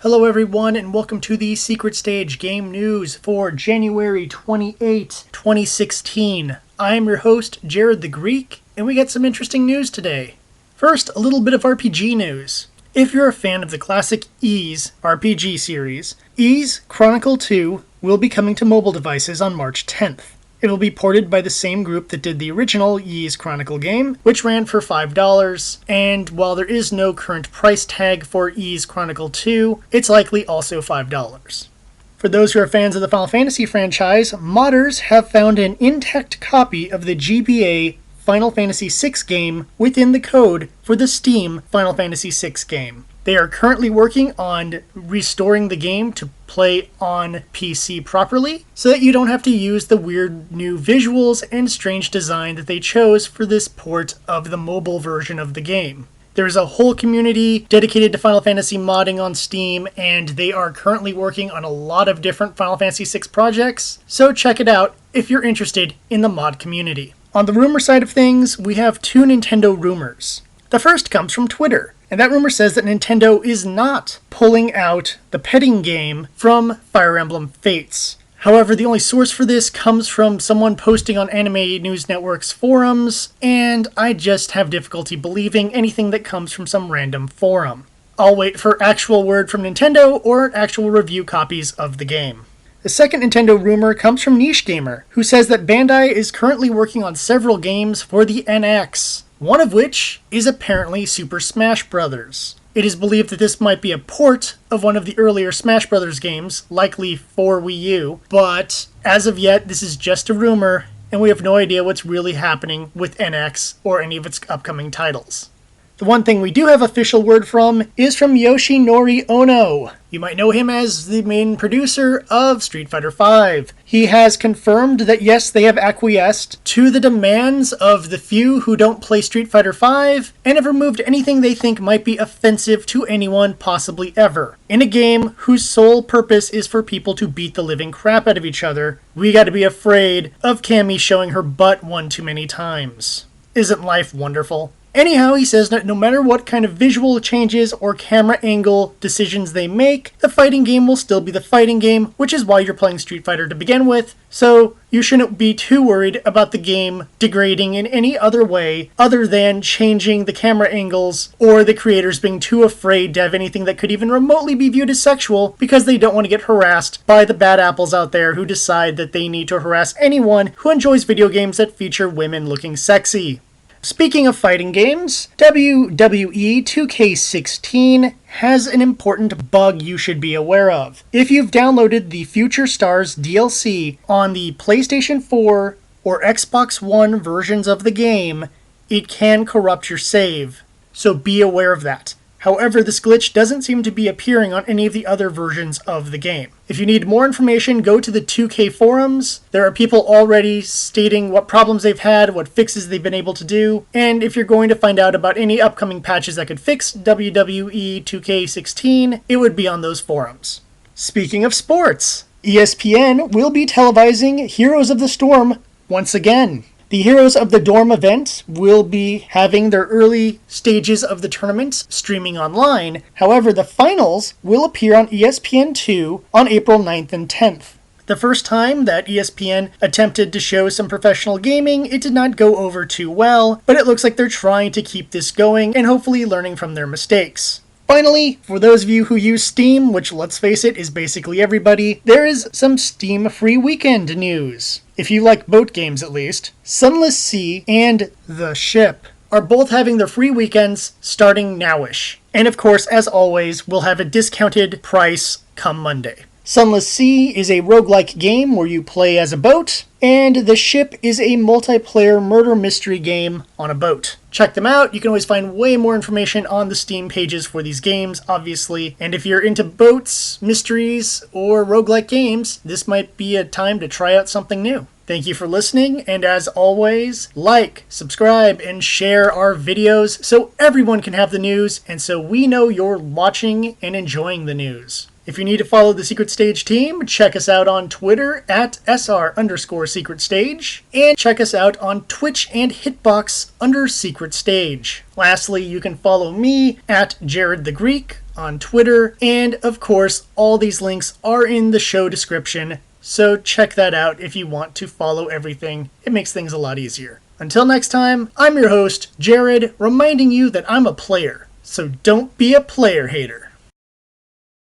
Hello everyone and welcome to the Secret Stage Game News for January 28, 2016. I'm your host, Jared the Greek, and we got some interesting news today. First, a little bit of RPG news. If you're a fan of the classic Ys RPG series, Ys Chronicle 2 will be coming to mobile devices on March 10th. It will be ported by the same group that did the original Ys Chronicle game, which ran for $5, and while there is no current price tag for Ys Chronicle 2, it's likely also $5. For those who are fans of the Final Fantasy franchise, modders have found an intact copy of the GBA Final Fantasy VI game within the code for the Steam Final Fantasy VI game. They are currently working on restoring the game to play on PC properly, so that you don't have to use the weird new visuals and strange design that they chose for this port of the mobile version of the game. There is a whole community dedicated to Final Fantasy modding on Steam, and they are currently working on a lot of different Final Fantasy VI projects, so check it out if you're interested in the mod community. On the rumor side of things, we have two Nintendo rumors. The first comes from Twitter, and that rumor says that Nintendo is not pulling out the petting game from Fire Emblem Fates. However, the only source for this comes from someone posting on Anime News Network's forums, and I just have difficulty believing anything that comes from some random forum. I'll wait for actual word from Nintendo or actual review copies of the game. The second Nintendo rumor comes from Niche Gamer, who says that Bandai is currently working on several games for the NX. One of which is apparently Super Smash Bros. It is believed that this might be a port of one of the earlier Smash Bros. Games, likely for Wii U, but as of yet, this is just a rumor, and we have no idea what's really happening with NX or any of its upcoming titles. The one thing we do have official word from is from Yoshinori Ono. You might know him as the main producer of Street Fighter V. He has confirmed that yes, they have acquiesced to the demands of the few who don't play Street Fighter V and have removed anything they think might be offensive to anyone possibly ever. In a game whose sole purpose is for people to beat the living crap out of each other, we gotta be afraid of Cammy showing her butt one too many times. Isn't life wonderful? Anyhow, he says that no matter what kind of visual changes or camera angle decisions they make, the fighting game will still be the fighting game, which is why you're playing Street Fighter to begin with, so you shouldn't be too worried about the game degrading in any other way other than changing the camera angles or the creators being too afraid to have anything that could even remotely be viewed as sexual because they don't want to get harassed by the bad apples out there who decide that they need to harass anyone who enjoys video games that feature women looking sexy. Speaking of fighting games, WWE 2K16 has an important bug you should be aware of. If you've downloaded the Future Stars DLC on the PlayStation 4 or Xbox One versions of the game, it can corrupt your save, so be aware of that. However, this glitch doesn't seem to be appearing on any of the other versions of the game. If you need more information, go to the 2K forums. There are people already stating what problems they've had, what fixes they've been able to do, and if you're going to find out about any upcoming patches that could fix WWE 2K16, it would be on those forums. Speaking of sports, ESPN will be televising Heroes of the Storm once again. The Heroes of the Dorm event will be having their early stages of the tournament streaming online. However, the finals will appear on ESPN2 on April 9th and 10th. The first time that ESPN attempted to show some professional gaming, it did not go over too well, but it looks like they're trying to keep this going and hopefully learning from their mistakes. Finally, for those of you who use Steam, which let's face it is basically everybody, there is some Steam free weekend news. If you like boat games at least, Sunless Sea and The Ship are both having their free weekends starting nowish. And of course, as always, we'll have a discounted price come Monday. Sunless Sea is a roguelike game where you play as a boat, and The Ship is a multiplayer murder mystery game on a boat. Check them out. You can always find way more information on the Steam pages for these games, obviously. And if you're into boats, mysteries, or roguelike games, this might be a time to try out something new. Thank you for listening, and as always, like, subscribe, and share our videos so everyone can have the news, and so we know you're watching and enjoying the news. If you need to follow the Secret Stage team, check us out on Twitter at @SR_Secret Stage, and check us out on Twitch and Hitbox under Secret Stage. Lastly, you can follow me at Jared the Greek on Twitter, and of course, all these links are in the show description, so check that out if you want to follow everything. It makes things a lot easier. Until next time, I'm your host, Jared, reminding you that I'm a player, so don't be a player hater.